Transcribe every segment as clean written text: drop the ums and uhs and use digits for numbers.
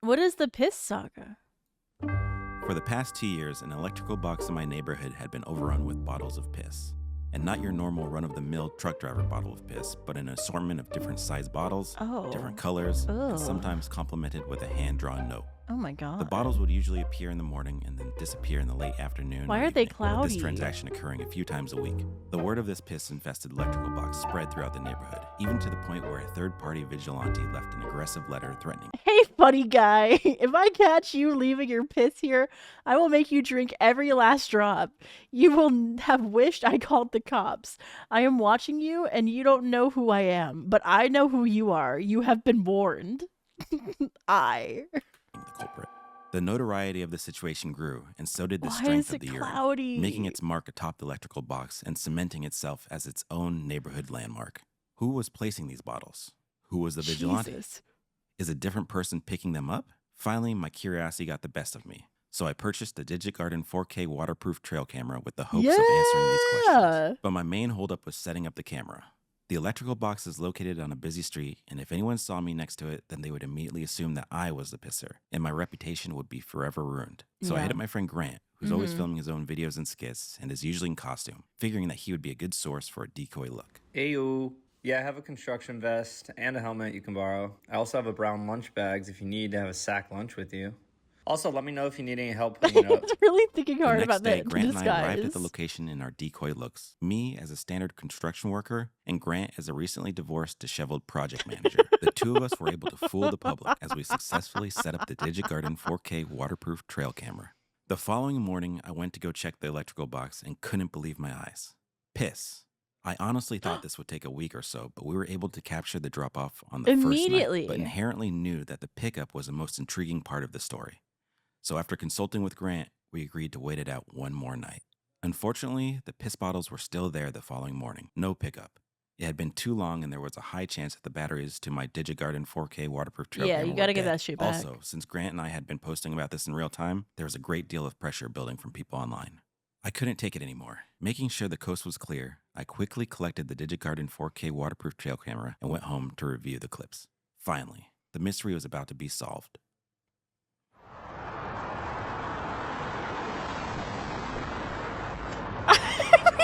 What is the PISS saga? For the past 2 years, an electrical box in my neighborhood had been overrun with bottles of piss. And not your normal run-of-the-mill truck driver bottle of piss, but an assortment of different size bottles, different colors, and sometimes complemented with a hand-drawn note. Oh my god. The bottles would usually appear in the morning and then disappear in the late afternoon. Why are they cloudy? With this transaction occurring a few times a week. The word of this piss-infested electrical box spread throughout the neighborhood, even to the point where a third-party vigilante left an aggressive letter threatening. Hey, funny guy, if I catch you leaving your piss here, I will make you drink every last drop. You will have wished I called the cops. I am watching you, and you don't know who I am, but I know who you are. You have been warned. The culprit. The notoriety of the situation grew, and so did the strength of the urine, making its mark atop the electrical box and cementing itself as its own neighborhood landmark. Who was placing these bottles? Who was the vigilante? Jesus. Is a different person picking them up? Finally, my curiosity got the best of me. So I purchased the DigiGarden 4K waterproof trail camera with the hopes of answering these questions. But my main holdup was setting up the camera. The electrical box is located on a busy street, and if anyone saw me next to it, then they would immediately assume that I was the pisser, and my reputation would be forever ruined. So I hit up my friend Grant, who's always filming his own videos and skits, and is usually in costume, figuring that he would be a good source for a decoy look. Ayo. Yeah, I have a construction vest and a helmet you can borrow. I also have a brown lunch bags if you need to have a sack lunch with you. Also, let me know if you need any help putting it up. Really thinking hard about that. The next day, Grant and I arrived at the location in our decoy looks. Me as a standard construction worker, and Grant as a recently divorced, disheveled project manager. The two of us were able to fool the public as we successfully set up the DigiGarden 4K waterproof trail camera. The following morning, I went to go check the electrical box and couldn't believe my eyes. Piss. I honestly thought this would take a week or so, but we were able to capture the drop-off on the first night, but inherently knew that the pickup was the most intriguing part of the story. So after consulting with Grant, we agreed to wait it out one more night. Unfortunately, the piss bottles were still there the following morning. No pickup. It had been too long, and there was a high chance that the batteries to my DigiGarden 4K waterproof trail camera you gotta were get dead. that shit back. Also, since Grant and I had been posting about this in real time, there was a great deal of pressure building from people online. I couldn't take it anymore. Making sure the coast was clear, I quickly collected the DigiGarden 4K waterproof trail camera and went home to review the clips. Finally, the mystery was about to be solved.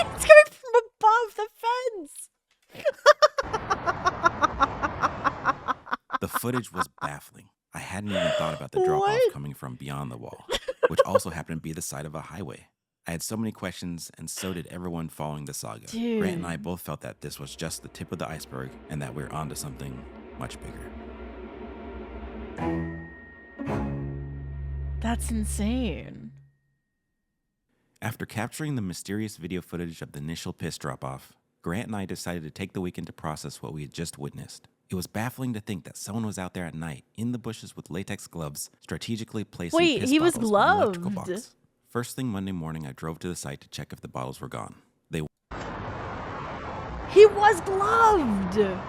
It's going from above the fence. The footage was baffling. I hadn't even thought about the drop-off coming from beyond the wall, which also happened to be the side of a highway. I had so many questions, and so did everyone following the saga. Dude. Grant and I both felt that this was just the tip of the iceberg and that we're onto something much bigger. That's insane. After capturing the mysterious video footage of the initial piss drop-off, Grant and I decided to take the weekend to process what we had just witnessed. It was baffling to think that someone was out there at night in the bushes with latex gloves, strategically placing piss bottles in an electrical box. First thing Monday morning, I drove to the site to check if the bottles were gone. He was gloved!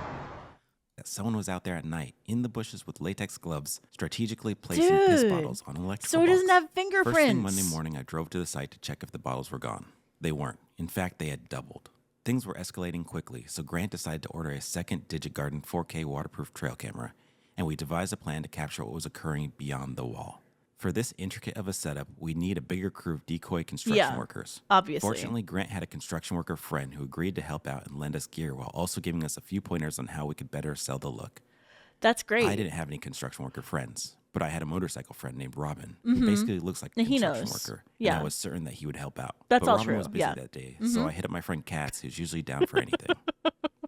That someone was out there at night in the bushes with latex gloves, strategically placing piss bottles on an electrical box. So he doesn't have fingerprints. First thing Monday morning, I drove to the site to check if the bottles were gone. They weren't. In fact, they had doubled. Things were escalating quickly, so Grant decided to order a second DigiGarden 4K waterproof trail camera, and we devised a plan to capture what was occurring beyond the wall. For this intricate of a setup, we need a bigger crew of decoy construction workers. Obviously. Fortunately, Grant had a construction worker friend who agreed to help out and lend us gear while also giving us a few pointers on how we could better sell the look. That's great. I didn't have any construction worker friends, but I had a motorcycle friend named Robin, who basically looks like a construction worker, and I was certain that he would help out. That's all Robin true. was busy that day, so I hit up my friend Katz, who's usually down for anything.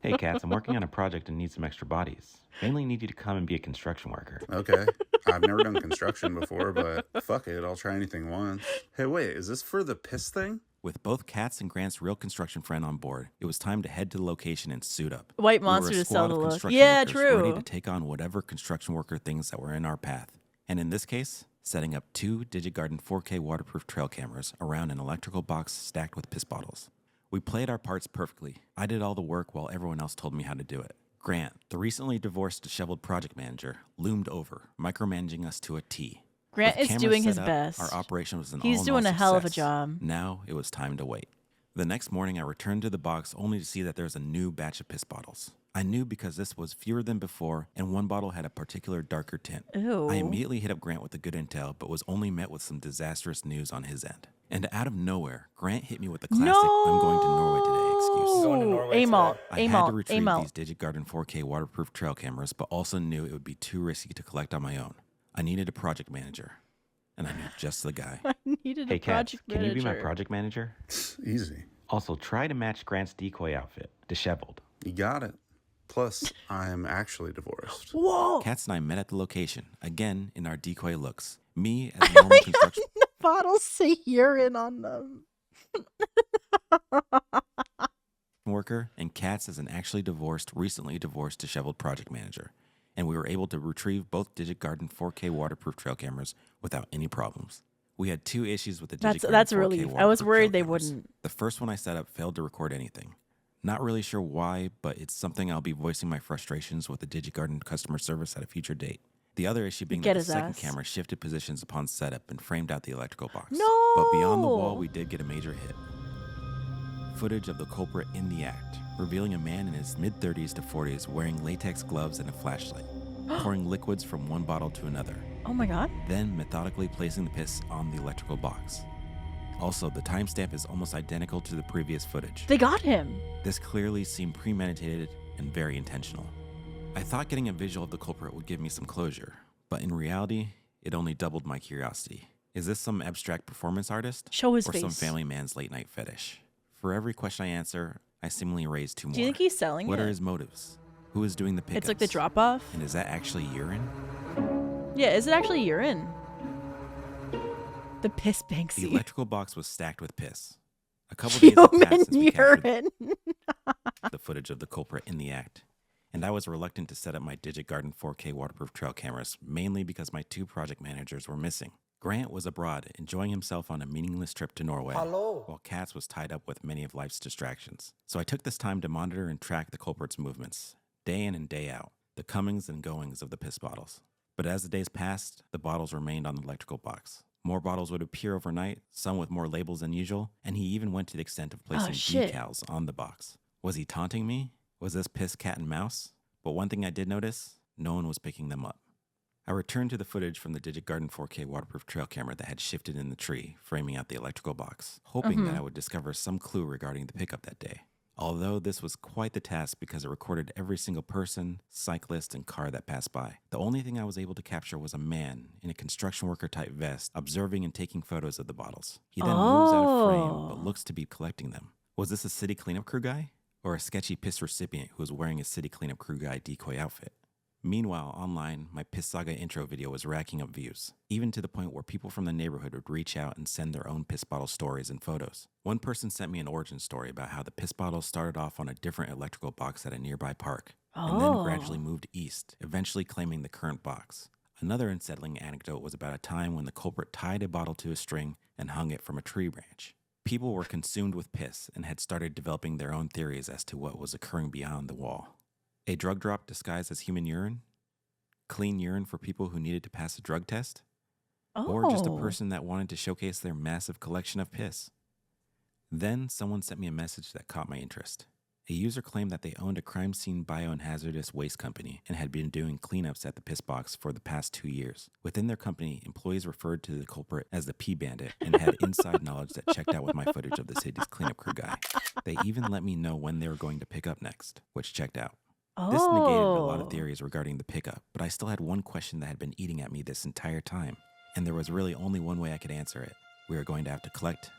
Hey, Katz, I'm working on a project and need some extra bodies. Mainly need you to come and be a construction worker. Okay. I've never done construction before, but fuck it, I'll try anything once. Hey, wait, is this for the piss thing? With both Katz and Grant's real construction friend on board, it was time to head to the location and suit up. White monster to sell the look. Yeah, true. Ready to take on whatever construction worker things that were in our path. And in this case, setting up 2 DigiGarden 4K waterproof trail cameras around an electrical box stacked with piss bottles. We played our parts perfectly. I did all the work while everyone else told me how to do it. Grant, the recently divorced, disheveled project manager, loomed over, micromanaging us to a T. Grant is doing his best. Our operation was an He's doing a hell of a job. Now it was time to wait. The next morning, I returned to the box only to see that there was a new batch of piss bottles. I knew because this was fewer than before, and one bottle had a particular darker tint. Ew. I immediately hit up Grant with the good intel, but was only met with some disastrous news on his end. And out of nowhere, Grant hit me with the classic "I'm going to Norway today" excuse. Going to Norway Amalt. today. I had to retrieve these DigiGarden 4K waterproof trail cameras, but also knew it would be too risky to collect on my own. I needed a project manager, and I knew just the guy. I needed Hey, a Cats, project can you be my manager. project manager? Easy. Also, try to match Grant's decoy outfit, disheveled. You got it. Plus, I'm actually divorced. Whoa! Cats and I met at the location, again in our decoy looks. Me as a normal construction The bottles say urine on them. worker, and Cats as an recently divorced, disheveled project manager. And we were able to retrieve both DigiGarden 4K waterproof trail cameras without any problems. We had 2 issues with the DigiGarden That's a 4K relief. I was waterproof worried trail they cameras. wouldn't. The first one I set up failed to record anything. Not really sure why, but it's something I'll be voicing my frustrations with the DigiGarden customer service at a future date. The other issue being Get that the his second ass. camera shifted positions upon setup and framed out the electrical box. No! But beyond the wall, we did get a major hit. Footage of the culprit in the act, revealing a man in his mid-30s to 40s wearing latex gloves and a flashlight, pouring liquids from one bottle to another, Oh my god. then methodically placing the piss on the electrical box. Also, the timestamp is almost identical to the previous footage. They got him. This clearly seemed premeditated and very intentional. I thought getting a visual of the culprit would give me some closure, but in reality, it only doubled my curiosity. Is this some abstract performance artist? Show his or face. some family man's late night fetish? For every question I answer, I seemingly raise 2 more. Do you think he's selling What it? are his motives? Who is doing the pickups? It's like the drop off. And is that actually urine? Yeah, is it actually urine? The piss The Banksy. electrical box was stacked with piss. A couple days had Human passed since we captured urine. the footage of the culprit in the act, and I was reluctant to set up my DigiGarden 4K waterproof trail cameras, mainly because my 2 project managers were missing. Grant was abroad, enjoying himself on a meaningless trip to Norway, while Katz was tied up with many of life's distractions. So I took this time to monitor and track the culprit's movements, day in and day out, the comings and goings of the piss bottles. But as the days passed, the bottles remained on the electrical box. More bottles would appear overnight, some with more labels than usual, and he even went to the extent of placing shit. decals on the box. Was he taunting me? Was this piss cat and mouse? But one thing I did notice, no one was picking them up. I returned to the footage from the DigiGarden 4K waterproof trail camera that had shifted in the tree, framing out the electrical box, hoping that I would discover some clue regarding the pickup that day. Although this was quite the task because it recorded every single person, cyclist, and car that passed by. The only thing I was able to capture was a man in a construction worker type vest observing and taking photos of the bottles. He then moves out of frame but looks to be collecting them. Was this a city cleanup crew guy? Or a sketchy piss recipient who was wearing a city cleanup crew guy decoy outfit? Meanwhile, online, my PISS SAGA intro video was racking up views, even to the point where people from the neighborhood would reach out and send their own piss bottle stories and photos. One person sent me an origin story about how the piss bottle started off on a different electrical box at a nearby park, and then gradually moved east, eventually claiming the current box. Another unsettling anecdote was about a time when the culprit tied a bottle to a string and hung it from a tree branch. People were consumed with piss and had started developing their own theories as to what was occurring beyond the wall. A drug drop disguised as human urine? Clean urine for people who needed to pass a drug test? Or just a person that wanted to showcase their massive collection of piss? Then someone sent me a message that caught my interest. A user claimed that they owned a crime scene biohazardous waste company and had been doing cleanups at the piss box for the past 2 years. Within their company, employees referred to the culprit as the Pee Bandit and had inside knowledge that checked out with my footage of the city's cleanup crew guy. They even let me know when they were going to pick up next, which checked out. This negated a lot of theories regarding the pickup, but I still had one question that had been eating at me this entire time, and there was really only one way I could answer it. We were going to have to collect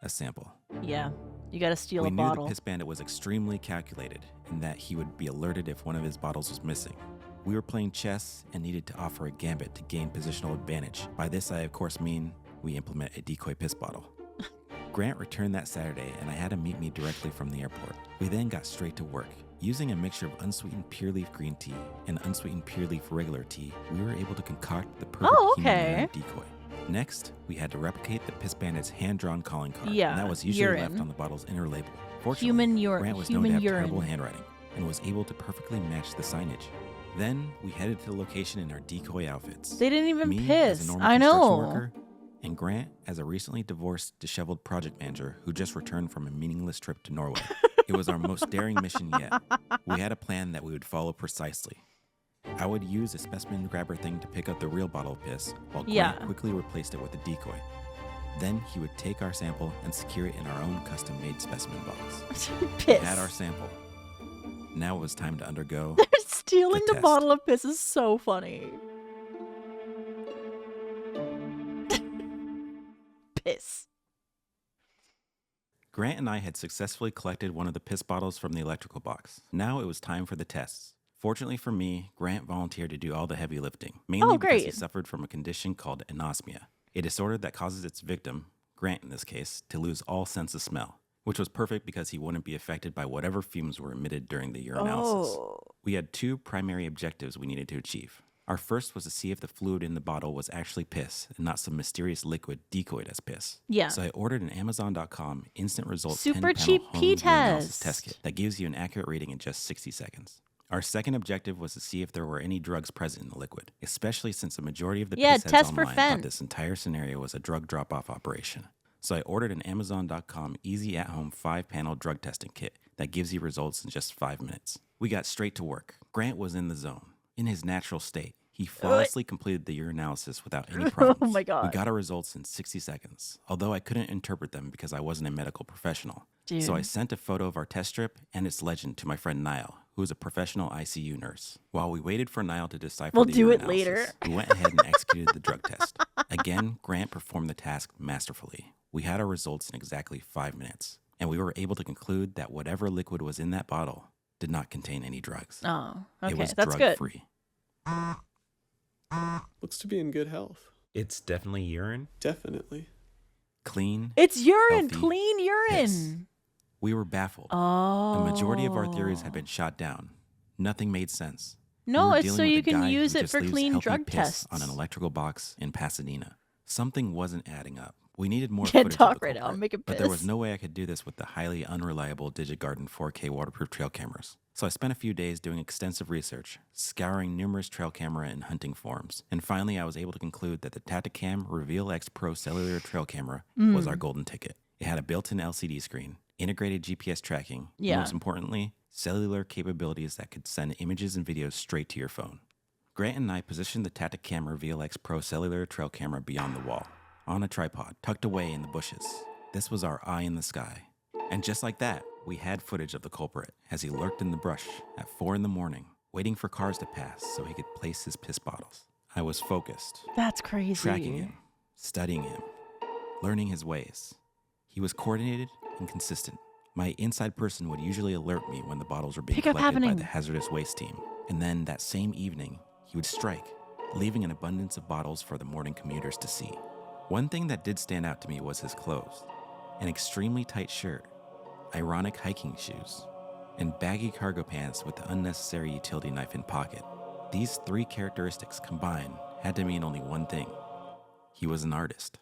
a sample. Yeah, you gotta steal We a knew bottle. the Piss Bandit was extremely calculated and that he would be alerted if one of his bottles was missing. We were playing chess and needed to offer a gambit to gain positional advantage. By this I of course mean we implement a decoy piss bottle. Grant returned that Saturday and I had him meet me directly from the airport. We then got straight to work. Using a mixture of unsweetened pure leaf green tea and unsweetened pure leaf regular tea, we were able to concoct the perfect human urine decoy. Next, we had to replicate the Piss Bandit's hand-drawn calling card, and that was usually left on the bottle's inner label. Fortunately, Grant was known to have terrible handwriting and was able to perfectly match the signage. Then, we headed to the location in our decoy outfits. They didn't even Me, piss. as a normal I construction know. worker, and Grant as a recently divorced, disheveled project manager who just returned from a meaningless trip to Norway. It was our most daring mission yet. We had a plan that we would follow precisely. I would use a specimen grabber thing to pick up the real bottle of piss, while Grant quickly replaced it with a decoy. Then he would take our sample and secure it in our own custom-made specimen box. Piss. We had our sample. Now it was time to undergo Stealing the test. bottle of piss is so funny. Piss. Grant and I had successfully collected one of the piss bottles from the electrical box. Now it was time for the tests. Fortunately for me, Grant volunteered to do all the heavy lifting, mainly because he suffered from a condition called anosmia, a disorder that causes its victim, Grant in this case, to lose all sense of smell, which was perfect because he wouldn't be affected by whatever fumes were emitted during the urinalysis. We had two primary objectives we needed to achieve. Our first was to see if the fluid in the bottle was actually piss and not some mysterious liquid decoyed as piss. Yeah. So I ordered an Amazon.com instant results super 10-panel cheap home pee urinalysis test. test kit that gives you an accurate reading in just 60 seconds. Our second objective was to see if there were any drugs present in the liquid, especially since the majority of the piss heads test for online Fen. thought this entire scenario was a drug drop-off operation. So I ordered an Amazon.com easy at-home 5-panel drug testing kit that gives you results in just 5 minutes. We got straight to work. Grant was in the zone, in his natural state. He flawlessly completed the urinalysis without any problems. Oh my God. We got our results in 60 seconds, although I couldn't interpret them because I wasn't a medical professional. Dude. So I sent a photo of our test strip and its legend to my friend Niall, who is a professional ICU nurse. While we waited for Niall to decipher We'll the do it urinalysis, later. we went ahead and executed the drug test. Again, Grant performed the task masterfully. We had our results in exactly 5 minutes, and we were able to conclude that whatever liquid was in that bottle did not contain any drugs. Oh, okay. It was That's good. drug-free. Looks to be in good health. It's definitely urine. Definitely. Clean. It's urine. Healthy Clean urine. piss. We were baffled. Oh. A majority of our theories had been shot down. Nothing made sense. No, We were it's dealing so with you a can guy use who it just for leaves clean healthy drug piss tests. on an electrical box in Pasadena. Something wasn't adding up. We needed more Can't footage talk of the right now. culprit, I'm making but there was piss. no way I could do this with the highly unreliable DigiGarden 4K waterproof trail cameras. So I spent a few days doing extensive research, scouring numerous trail camera and hunting forums, and finally I was able to conclude that the Tacticam Reveal X Pro cellular trail camera was our golden ticket. It had a built-in LCD screen, integrated GPS tracking, and most importantly, cellular capabilities that could send images and videos straight to your phone. Grant and I positioned the Tacticam Reveal X Pro cellular trail camera beyond the wall, on a tripod, tucked away in the bushes. This was our eye in the sky. And just like that, we had footage of the culprit as he lurked in the brush at 4 in the morning, waiting for cars to pass so he could place his piss bottles. I was focused, That's crazy. tracking him, studying him, learning his ways. He was coordinated and consistent. My inside person would usually alert me when the bottles were being Pickup collected by happening. the hazardous waste team. And then that same evening, he would strike, leaving an abundance of bottles for the morning commuters to see. One thing that did stand out to me was his clothes. An extremely tight shirt, ironic hiking shoes, and baggy cargo pants with the unnecessary utility knife in pocket. These three characteristics combined had to mean only one thing. He was an artist.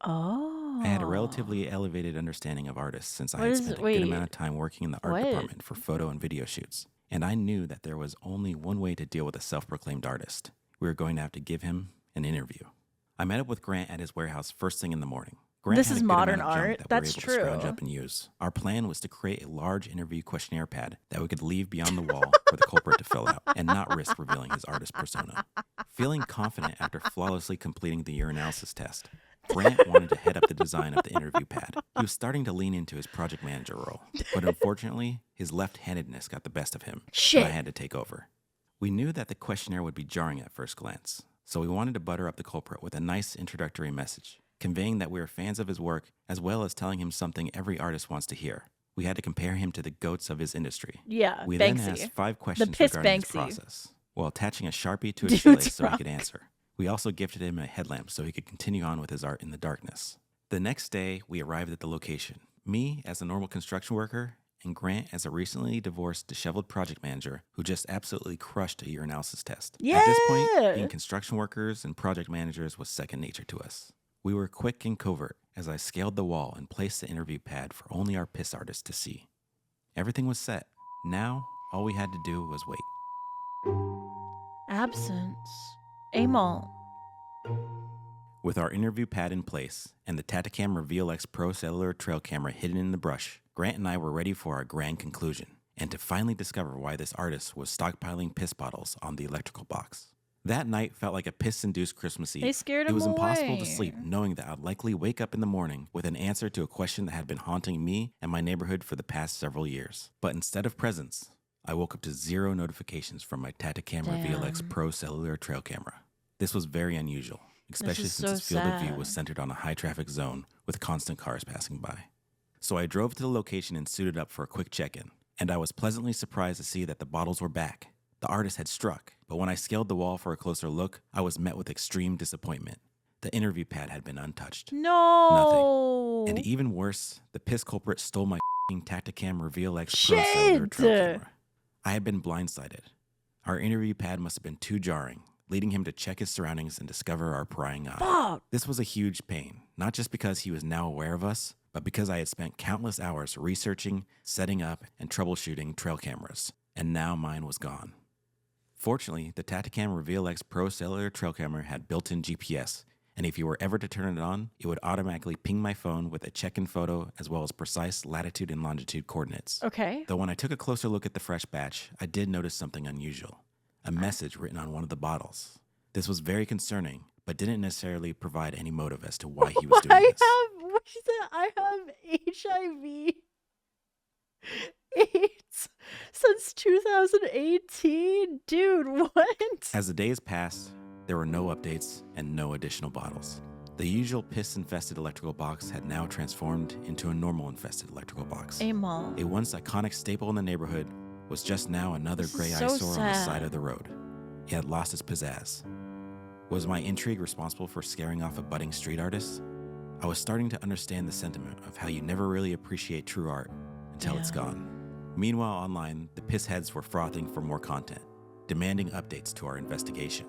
Oh. I had a relatively elevated understanding of artists since I What had is spent it- a good wait. amount of time working in the art What? department for photo and video shoots. And I knew that there was only one way to deal with a self-proclaimed artist. We were going to have to give him an interview. I met up with Grant at his warehouse first thing in the morning. Grant This had is a good amount modern of junk art. that That's we were able to scrounge true. up and use. Our plan was to create a large interview questionnaire pad that we could leave beyond the wall for the culprit to fill out and not risk revealing his artist persona. Feeling confident after flawlessly completing the urinalysis test, Grant wanted to head up the design of the interview pad. He was starting to lean into his project manager role, but unfortunately, his left-handedness got the best of him. Shit. So I had to take over. We knew that the questionnaire would be jarring at first glance, so we wanted to butter up the culprit with a nice introductory message, conveying that we were fans of his work, as well as telling him something every artist wants to hear. We had to compare him to the goats of his industry. Yeah, We then Banksy. asked 5 questions piss regarding his Banksy. process, while attaching a Sharpie to his Dude's shoelace so he rock. could answer. We also gifted him a headlamp so he could continue on with his art in the darkness. The next day, we arrived at the location. Me as a normal construction worker, and Grant as a recently divorced, disheveled project manager who just absolutely crushed a urinalysis test. At this point, Yeah. being construction workers and project managers was second nature to us. We were quick and covert as I scaled the wall and placed the interview pad for only our piss artist to see. Everything was set. Now, all we had to do was wait. Absence. Amol. With our interview pad in place and the Tacticam Reveal X Pro cellular trail camera hidden in the brush, Grant and I were ready for our grand conclusion and to finally discover why this artist was stockpiling piss bottles on the electrical box. That night felt like a piss-induced Christmas Eve. They scared It him was impossible away. to sleep knowing that I'd likely wake up in the morning with an answer to a question that had been haunting me and my neighborhood for the past several years. But instead of presents, I woke up to 0 notifications from my Tacticam Reveal X Damn. Pro cellular trail camera. This was very unusual, especially is since so its field of view sad. was centered on a high-traffic zone with constant cars passing by. So I drove to the location and suited up for a quick check-in, and I was pleasantly surprised to see that the bottles were back. The artist had struck, but when I scaled the wall for a closer look, I was met with extreme disappointment. The interview pad had been untouched. No. And even worse, the piss culprit stole my Tacticam Reveal X Pro cellular Shit. trail camera. I had been blindsided. Our interview pad must have been too jarring, leading him to check his surroundings and discover our prying eye. Fuck. This was a huge pain, not just because he was now aware of us, but because I had spent countless hours researching, setting up, and troubleshooting trail cameras, and now mine was gone. Fortunately, the Tacticam Reveal X Pro cellular trail camera had built-in GPS, and if you were ever to turn it on, it would automatically ping my phone with a check-in photo as well as precise latitude and longitude coordinates. Okay. Though when I took a closer look at the fresh batch, I did notice something unusual. A message written on one of the bottles. This was very concerning, but didn't necessarily provide any motive as to why he was doing this. What she said, I have HIV AIDS since 2018? Dude, what? As the days passed, there were no updates and no additional bottles. The usual piss-infested electrical box had now transformed into a normal-infested electrical box. Amal. A once iconic staple in the neighborhood was just now another This is gray so eyesore on the sad. side of the road. It had lost its pizzazz. Was my intrigue responsible for scaring off a budding street artist? I was starting to understand the sentiment of how you never really appreciate true art until it's Yeah. gone. Meanwhile, online, the piss heads were frothing for more content, demanding updates to our investigation.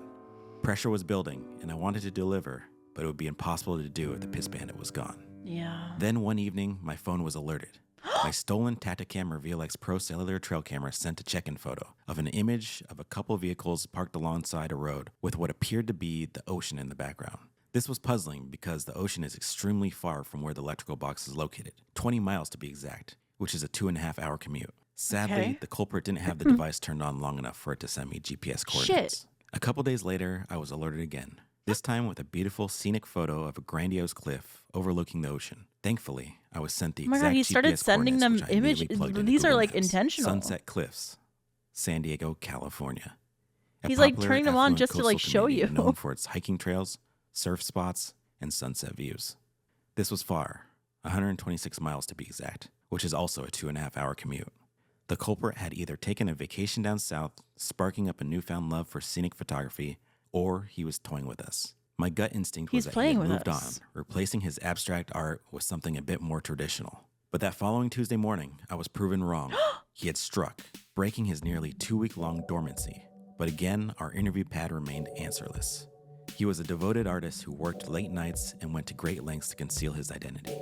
Pressure was building, and I wanted to deliver, but it would be impossible to do if the piss bandit was gone. Yeah. Then one evening, my phone was alerted. My stolen Tacticam Reveal X Pro cellular trail camera sent a check-in photo of an image of a couple vehicles parked alongside a road with what appeared to be the ocean in the background. This was puzzling because the ocean is extremely far from where the electrical box is located, 20 miles to be exact, which is a 2.5-hour commute. Sadly, Okay. the culprit didn't have the device turned on long enough for it to send me GPS coordinates. A couple days later, I was alerted again, this time with a beautiful scenic photo of a grandiose cliff overlooking the ocean. Thankfully, I was sent the Oh my exact God, he started GPS sending them coordinates, which I immediately image- plugged into these are, Google like, Maps. intentional. Sunset Cliffs, San Diego, California. A He's, like, popular, turning them on affluent just to, like, coastal show community you. known for its hiking trails, surf spots, and sunset views. This was far, 126 miles to be exact, which is also a 2.5-hour commute. The culprit had either taken a vacation down south, sparking up a newfound love for scenic photography, or he was toying with us. My gut instinct was He's that he playing had with moved us. on, replacing his abstract art with something a bit more traditional. But that following Tuesday morning, I was proven wrong. He had struck, breaking his nearly 2-week-long dormancy. But again, our interview pad remained answerless. He was a devoted artist who worked late nights and went to great lengths to conceal his identity.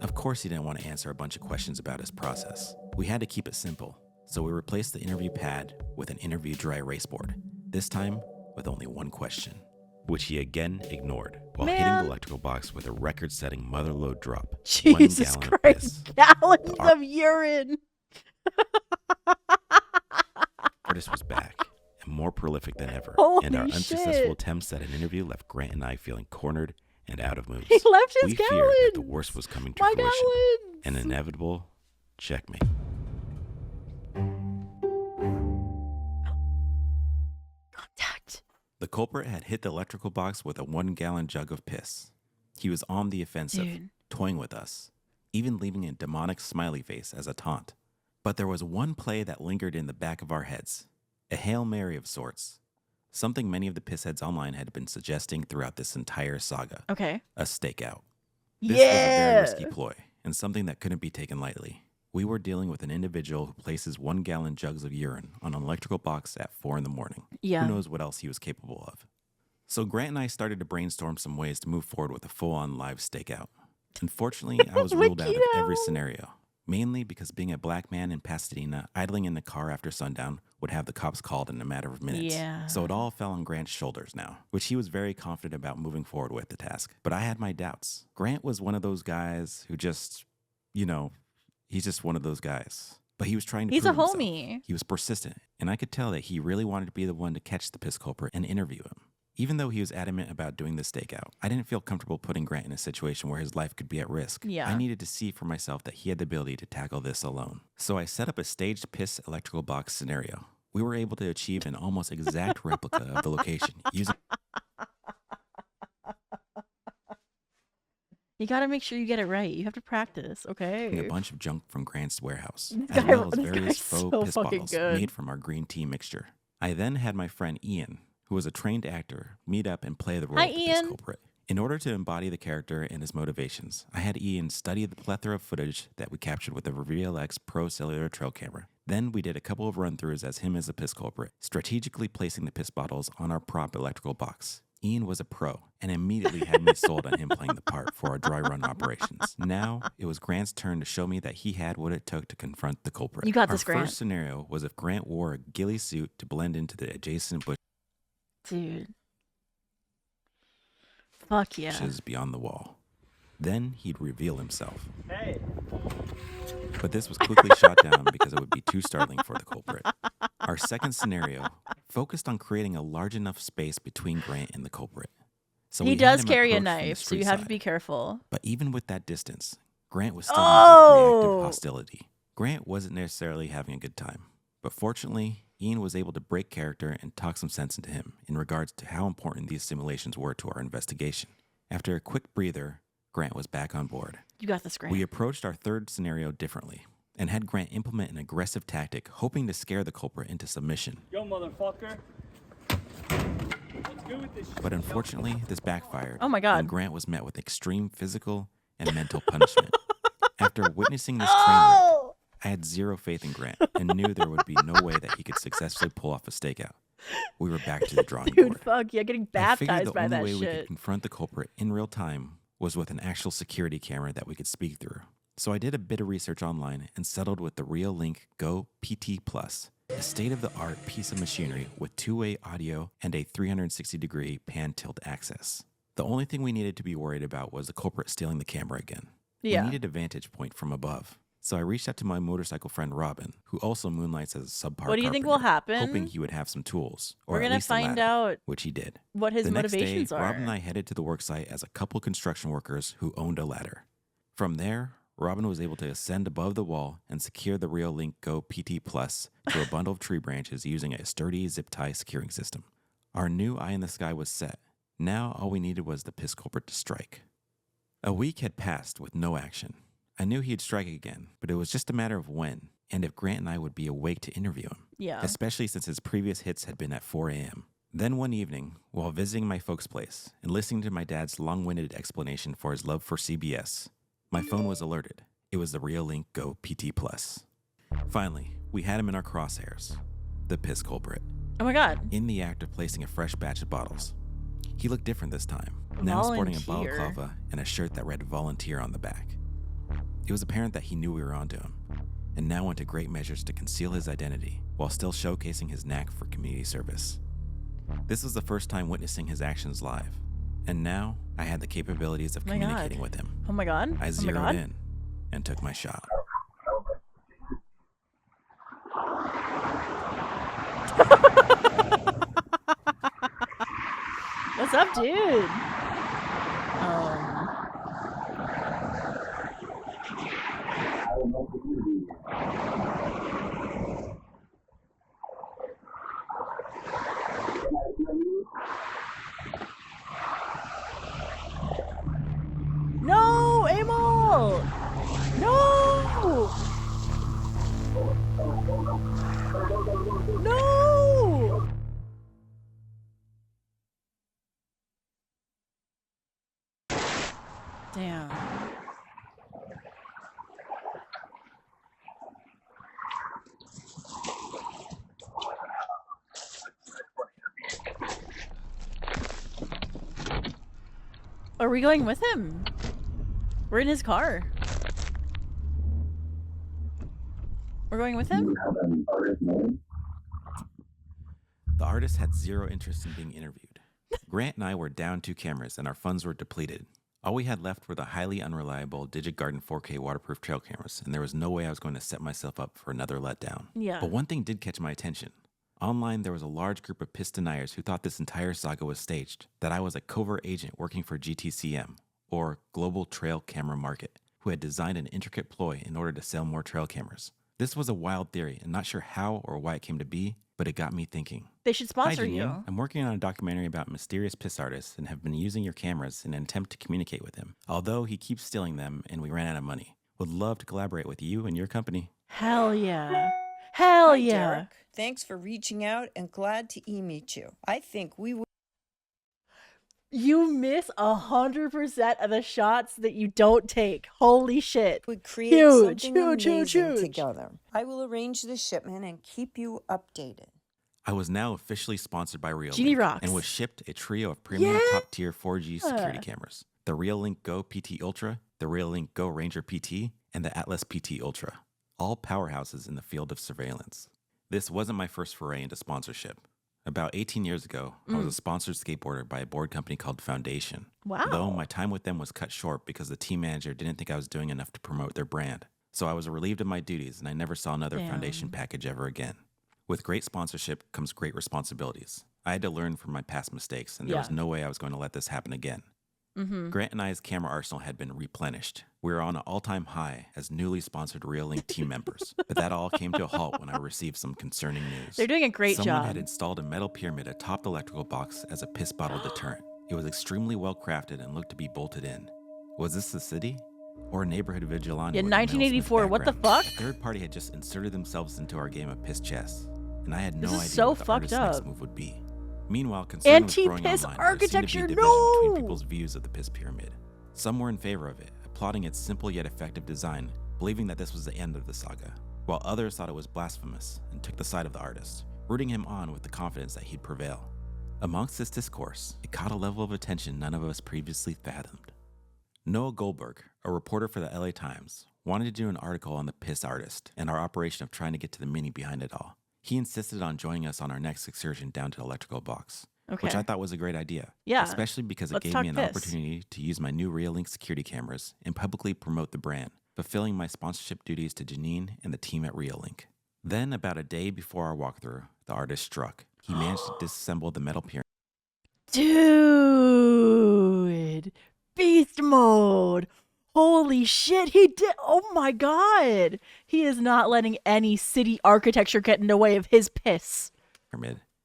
Of course, he didn't want to answer a bunch of questions about his process. We had to keep it simple, so we replaced the interview pad with an interview dry erase board, this time with only one question, which he again ignored while hitting Man. the electrical box with a record-setting motherload drop. 1 Jesus gallon of Christ. piss. Gallons The of urine. Artist was back and more prolific than ever, Holy and our unsuccessful shit. attempts at an interview left Grant and I feeling cornered and out of moves. He left his We gallons. feared that the worst was coming to My fruition, gallons. an inevitable checkmate. Contact. The culprit had hit the electrical box with a 1-gallon jug of piss. He was on the offensive, Dude. toying with us, even leaving a demonic smiley face as a taunt. But there was one play that lingered in the back of our heads, a Hail Mary of sorts, something many of the pissheads online had been suggesting throughout this entire saga, Okay. a stakeout. This was a very Yeah. risky ploy, and something that couldn't be taken lightly. We were dealing with an individual who places 1-gallon jugs of urine on an electrical box at 4 in the morning. Yeah. Who knows what else he was capable of? So Grant and I started to brainstorm some ways to move forward with a full-on live stakeout. Unfortunately, I was ruled out of every Wikido. scenario. mainly because being a black man in Pasadena, idling in the car after sundown would have the cops called in a matter of minutes. Yeah. So it all fell on Grant's shoulders now, which he was very confident about moving forward with the task. But I had my doubts. Grant was one of those guys who just, he's just one of those guys. But he was trying to He's a prove himself. homie. He was persistent, and I could tell that he really wanted to be the one to catch the piss culprit and interview him. Even though he was adamant about doing the stakeout, I didn't feel comfortable putting Grant in a situation where his life could be at risk. Yeah. I needed to see for myself that he had the ability to tackle this alone. So I set up a staged piss electrical box scenario. We were able to achieve an almost exact replica of the location using You gotta make sure you get it right. You have to practice, okay? a bunch of junk from Grant's warehouse, This as guy- well as this various guy's faux so piss fucking bottles good. made from our green tea mixture. I then had my friend Ian, who was a trained actor, meet up and play the role Hi, of the piss Ian. culprit. In order to embody the character and his motivations, I had Ian study the plethora of footage that we captured with the Reveal X Pro Cellular Trail Camera. Then we did a couple of run-throughs as him as a piss culprit, strategically placing the piss bottles on our prop electrical box. Ian was a pro and immediately had me sold on him playing the part for our dry run operations. Now it was Grant's turn to show me that he had what it took to confront the culprit. You got Our this, Grant. first scenario was if Grant wore a ghillie suit to blend into the adjacent Dude. Fuck yeah. bushes beyond the wall. Then he'd reveal himself. But this was quickly shot down because it would be too startling for the culprit. Our second scenario focused on creating a large enough space between Grant and the culprit. So He we had does him carry a approach from the knife, so street you have to side. be careful. But even with that distance, Grant was still Oh! using reactive hostility. Grant wasn't necessarily having a good time. But fortunately, Ian was able to break character and talk some sense into him in regards to how important these simulations were to our investigation. After a quick breather, Grant was back on board. You got this, Grant. We approached our third scenario differently and had Grant implement an aggressive tactic, hoping to scare the culprit into submission. Yo, motherfucker. Let's go with this shit. But unfortunately, this backfired. Oh my God. And Grant was met with extreme physical and mental punishment. After witnessing this train wreck, Oh! I had zero faith in Grant and knew there would be no way that he could successfully pull off a stakeout. We were back to the drawing Dude, board. fuck yeah, getting I figured baptized the by only that way we could shit. confront the culprit in real time was with an actual security camera that we could speak through. So I did a bit of research online and settled with the Reolink Go PT Plus, a state-of-the-art piece of machinery with two-way audio and a 360-degree pan-tilt access. The only thing we needed to be worried about was the culprit stealing the camera again. Yeah. We needed a vantage point from above. So I reached out to my motorcycle friend Robin, who also moonlights as a subpar What do you think will carpenter, happen? hoping he would have some tools, or We're at gonna least a find ladder, out which he did. what his The next day, motivations are. Robin and I headed to the worksite as a couple construction workers who owned a ladder. From there, Robin was able to ascend above the wall and secure the Reolink Go PT Plus to a bundle of tree branches using a sturdy zip tie securing system. Our new eye in the sky was set. Now all we needed was the piss culprit to strike. A week had passed with no action. I knew he'd strike again, but it was just a matter of when, and if Grant and I would be awake to interview him, Yeah. especially since his previous hits had been at 4 a.m. Then one evening, while visiting my folks' place and listening to my dad's long-winded explanation for his love for CBS, my phone was alerted. It was the Reolink Go PT Plus. Finally, we had him in our crosshairs, the piss culprit, Oh my God. in the act of placing a fresh batch of bottles. He looked different this time, now sporting a Volunteer. balaclava and a shirt that read volunteer on the back. It was apparent that he knew we were onto him, and now went to great measures to conceal his identity while still showcasing his knack for community service. This was the first time witnessing his actions live, and now I had the capabilities of Oh my God. communicating with him. Oh my God. I Oh my zeroed God. in and took my shot. What's up, dude? No, Emil! No! No! Damn. Are we going with him? We're in his car. We're going with him? The artist had zero interest in being interviewed. Grant and I were down 2 cameras and our funds were depleted. All we had left were the highly unreliable DigiGarden 4K waterproof trail cameras, and there was no way I was going to set myself up for another letdown. Yeah. But one thing did catch my attention. Online, there was a large group of PISS deniers who thought this entire saga was staged, that I was a covert agent working for GTCM, or Global Trail Camera Market, who had designed an intricate ploy in order to sell more trail cameras. This was a wild theory, and not sure how or why it came to be, but it got me thinking. They should sponsor Hi, Janine. you. I'm working on a documentary about mysterious PISS artists and have been using your cameras in an attempt to communicate with him, although he keeps stealing them and we ran out of money. Would love to collaborate with you and your company. Hell yeah. Hell Hi, yeah. Derek. Thanks for reaching out and glad to meet you. I think we would You miss 100% of the shots that you don't take. Holy shit. create Huge, something huge, amazing huge, huge. together. I will arrange the shipment and keep you updated. I was now officially sponsored by Genie Reolink rocks. and was shipped a trio of premium Yeah. top-tier 4G security cameras. The Reolink Go PT Ultra, the Reolink Go Ranger PT, and the Atlas PT Ultra. All powerhouses in the field of surveillance. This wasn't my first foray into sponsorship. About 18 years ago, I was a sponsored skateboarder by a board company called Foundation. Wow. Though my time with them was cut short because the team manager didn't think I was doing enough to promote their brand. So I was relieved of my duties and I never saw another Damn. Foundation package ever again. With great sponsorship comes great responsibilities. I had to learn from my past mistakes and there was Yeah. no way I was going to let this happen again. Grant and I's camera arsenal had been replenished. We were on an all-time high as newly sponsored Reolink team members. But that all came to a halt when I received some concerning news. They're doing a great Someone job. had installed a metal pyramid atop the electrical box as a piss bottle deterrent. It was extremely well crafted and looked to be bolted in. Was this the city? Or a neighborhood vigilante? Yeah, with a metalsmith 1984, what the background? fuck? A third party had just inserted themselves into our game of piss chess, and I had no This is idea so what the fucked artist's next up. move would be. Meanwhile, concern was growing Anti-piss online. There seemed to be architecture, division no! between people's views of the piss pyramid. Some were in favor of it, applauding its simple yet effective design, believing that this was the end of the saga, while others thought it was blasphemous and took the side of the artist, rooting him on with the confidence that he'd prevail. Amongst this discourse, it caught a level of attention none of us previously fathomed. Noah Goldberg, a reporter for the LA Times, wanted to do an article on the piss artist and our operation of trying to get to the meaning behind it all. He insisted on joining us on our next excursion down to the electrical box, Okay. which I thought was a great idea. Yeah. Especially because it Let's gave talk me an piss. opportunity to use my new Reolink security cameras and publicly promote the brand, fulfilling my sponsorship duties to Janine and the team at Reolink. Then, about a day before our walkthrough, the artist struck. He managed to disassemble the metal pyramid. Dude. Beast mode. Holy shit, he did. Oh my god. He is not letting any city architecture get in the way of his piss.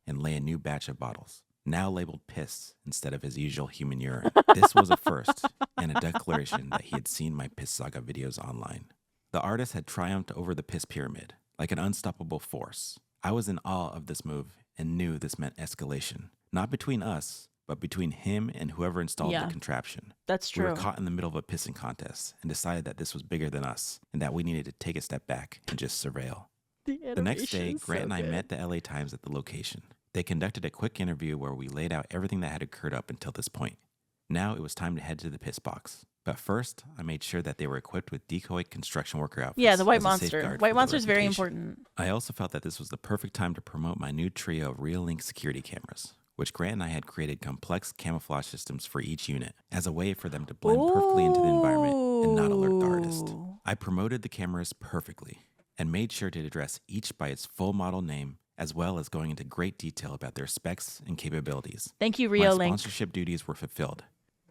And lay a new batch of bottles, now labeled piss instead of his usual human urine. This was a first, and a declaration that he had seen my PISS SAGA videos online. The artist had triumphed over the piss pyramid, like an unstoppable force. I was in awe of this move and knew this meant escalation, not between us, but between him and whoever installed Yeah. the contraption. That's We true. were caught in the middle of a pissing contest and decided that this was bigger than us and that we needed to take a step back and just surveil. The next day, animation is Grant so and I good. met the LA Times at the location. They conducted a quick interview where we laid out everything that had occurred up until this point. Now it was time to head to the piss box. But first, I made sure that they were equipped with decoy construction worker outfits. Yeah, the white as a monster. safeguard White for their monster is very reputation. important. I also felt that this was the perfect time to promote my new trio of Reolink security cameras, which Grant and I had created complex camouflage systems for each unit as a way for them to blend perfectly into the environment and not alert the artist. Ooh. I promoted the cameras perfectly and made sure to address each by its full model name, as well as going into great detail about their specs and capabilities. Thank you, My Reolink. sponsorship duties were fulfilled.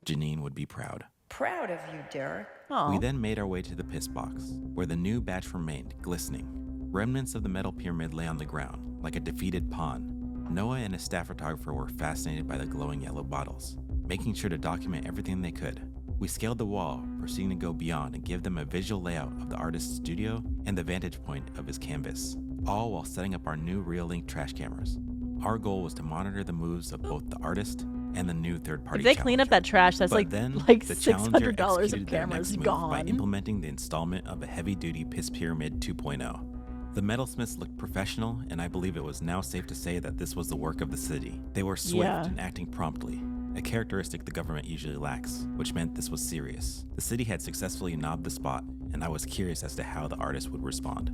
Janine would be proud. Proud of you, Derek. Aw. We then made our way to the piss box, where the new batch remained, glistening. Remnants of the metal pyramid lay on the ground, like a defeated pawn. Noah and his staff photographer were fascinated by the glowing yellow bottles, making sure to document everything they could. We scaled the wall, proceeding to go beyond and give them a visual layout of the artist's studio and the vantage point of his canvas, all while setting up our new Reolink trash cameras. Our goal was to monitor the moves of both the artist and the new third-party If they clean up that trash, that's But like then, like the $600 challenger of executed their cameras next move by gone. implementing the installment of a heavy-duty Piss Pyramid 2.0. The metalsmiths looked professional, and I believe it was now safe to say that this was the work of the city. They were swift Yeah. and acting promptly, a characteristic the government usually lacks, which meant this was serious. The city had successfully knobbed the spot, and I was curious as to how the artist would respond.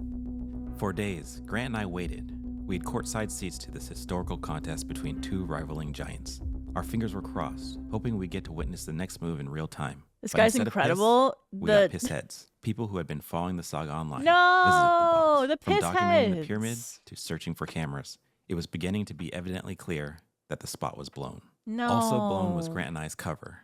For days, Grant and I waited. We had courtside seats to this historical contest between two rivaling giants. Our fingers were crossed, hoping we'd get to witness the next move in real time. This But guy's instead of PISS, incredible. we got PISS heads, people who had been following the saga online. No, visited the the box. PISS From documenting the heads. pyramid to searching for cameras, it was beginning to be evidently clear that the spot was blown. No. Also blown was Grant and I's cover.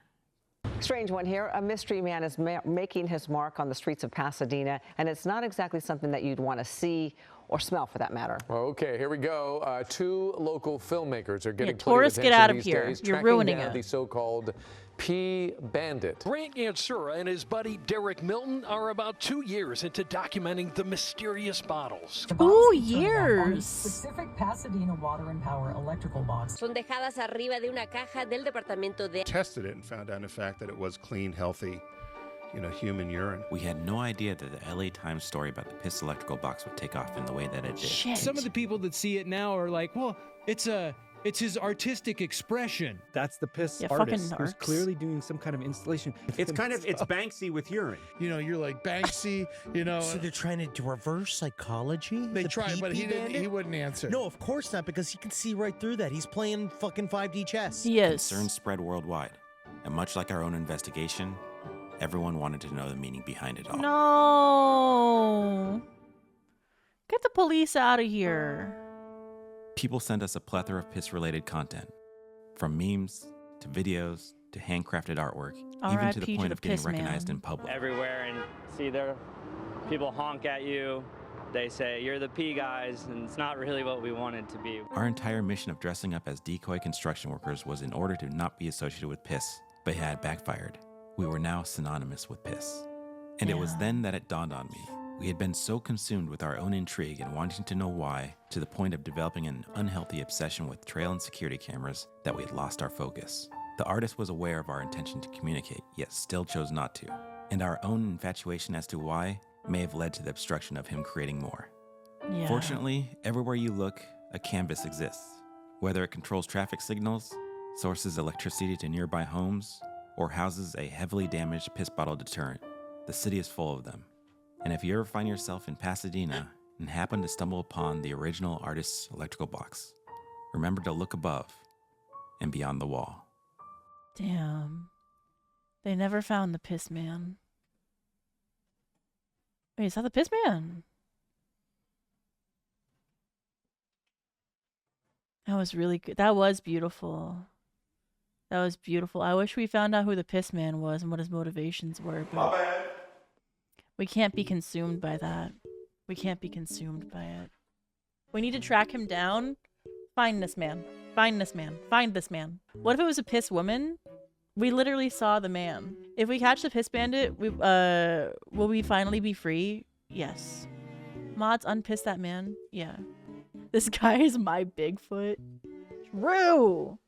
Strange one here. A mystery man is making his mark on the streets of Pasadena, and it's not exactly something that you'd want to see or smell, for that matter. Okay, here we go. Two local filmmakers are getting tourists, plenty get attention out of these here. days, You're tracking ruining down it. the so-called P Bandit. Grant Yansura and his buddy Derek Milton are about 2 years into documenting the mysterious bottles. 2 years. Specific Pasadena Water and Power electrical box. Son dejadas arriba de una caja del departamento de... Tested it and found out, in fact, that it was clean, healthy, human urine. We had no idea that the LA Times story about the PISS electrical box would take off in the way that it did. Shit. Some of the people that see it now are like, well, it's his artistic expression. That's the PISS fucking artist who's narcs. clearly doing some kind of installation. It's Banksy with urine. You're like Banksy, So they're trying to reverse psychology? They tried, but he wouldn't answer. No, of course not, because he can see right through that. He's playing fucking 5D chess. He is. Concerns spread worldwide. And much like our own investigation, everyone wanted to know the meaning behind it all. No. Get the police out of here. People sent us a plethora of PISS-related content, from memes to videos to handcrafted artwork, even to the point of getting recognized in public. Everywhere, and see there, people honk at you. They say, you're the P guys, and it's not really what we wanted to be. Our entire mission of dressing up as decoy construction workers was in order to not be associated with PISS, but it had backfired. We were now synonymous with PISS. And it was then that it dawned on me. We had been so consumed with our own intrigue and wanting to know why, to the point of developing an unhealthy obsession with trail and security cameras, that we had lost our focus. The artist was aware of our intention to communicate, yet still chose not to. And our own infatuation as to why may have led to the obstruction of him creating more. Yeah. Fortunately, everywhere you look, a canvas exists. Whether it controls traffic signals, sources electricity to nearby homes, or houses a heavily damaged piss bottle deterrent, the city is full of them. And if you ever find yourself in Pasadena and happen to stumble upon the original artist's electrical box, remember to look above and beyond the wall. Damn. They never found the piss man. Wait, is that the piss man? That was really good. That was beautiful. That was beautiful. I wish we found out who the piss man was and what his motivations were. But My bad. we can't be consumed by that. We can't be consumed by it. We need to track him down. Find this man. Find this man. Find this man. What if it was a piss woman? We literally saw the man. If we catch the piss bandit, will we finally be free? Yes. Mods, unpiss that man. Yeah. This guy is my Bigfoot. True.